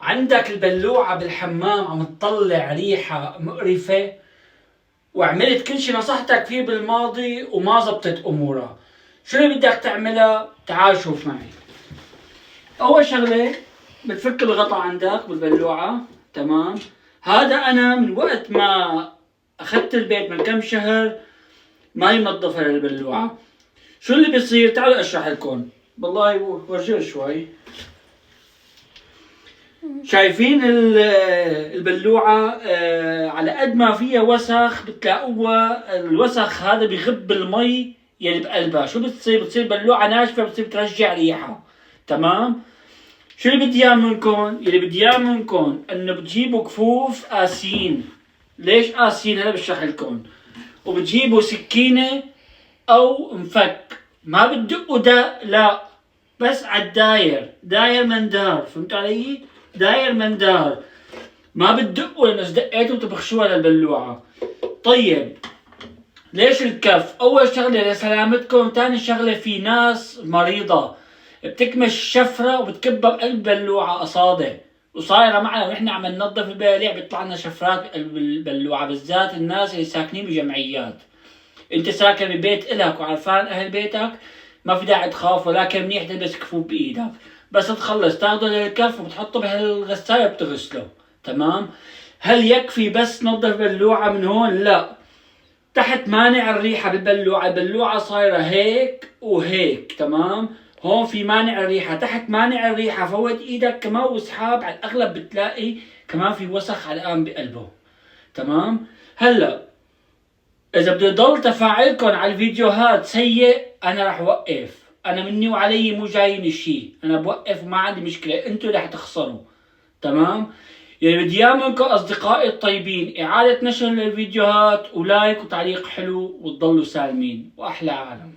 عندك البلوعة بالحمام عم تطلع ريحة مقرفة، وعملت كل شي نصحتك فيه بالماضي وما زبطت امورها. شو اللي بدك تعملها؟ تعال شوف معي. اول شغلة بتفك الغطا عندك بالبلوعة، تمام؟ هذا انا من وقت ما اخذت البيت من كم شهر ما منظفة للبلوعة. شو اللي بيصير؟ تعالوا اشرح لكم. والله ورجيني شوي. شايفين البلوعة على قد ما فيها وسخ بتلاقوها الوسخ هذا بيغب المي يلي بقلبها. شو بتصير؟ بتصير بلوعة ناشفة، بتصير بترجع ريحة. تمام؟ شو اللي بدي اياه منكم؟ اللي بدي اياه منكم انه بتجيبوا كفوف قاسيين. ليش قاسيين؟ هلا بشرح لكم. وبتجيبوا سكينة او مفك، ما بتدقوا دق، لا، بس عالداير، داير مندار، فهمت علي؟ داير مندار، ما بتدقوا، لانه اذا دقيتوا بتبخشوها للبلوعة. طيب ليش الكف؟ اول شغلة لسلامتكم، ثاني شغلة في ناس مريضة بتكمش شفرة وبتكبها بقلب بلوعة قصادة، وصايرة معنا ونحن عم ننظف البلاليع بيطلع لنا شفرات بقلب البلوعة، بالذات الناس اللي ساكنين بجمعيات. انت ساكن ببيت الك وعرفان اهل بيتك، ما في داعي تخاف، ولكن منيح تلبس كفوف بايدك. بس تخلص تاخده للكف وبتحطه بهالغسالة بتغسله. تمام؟ هل يكفي بس تنظف بلوعة من هون؟ لا، تحت مانع الريحة بالبلوعة. البلوعة صايرة هيك وهيك، تمام؟ هون في مانع الريحة، تحت مانع الريحة، فوت ايدك كمان وسحاب على الاغلب بتلاقي كمان في وسخ علقان بقلبه. تمام؟ هلا اذا بده يضل تفاعلكم على الفيديوهات سيء انا رح وقف. انا مني وعلي مو جايين شيء، انا بوقف وما عندي مشكلة، انتو رح تخسروا. تمام؟ يعني بدي اياه منكم اصدقائي الطيبين اعادة نشر للفيديوهات ولايك وتعليق حلو وتضلوا سالمين واحلى عالم.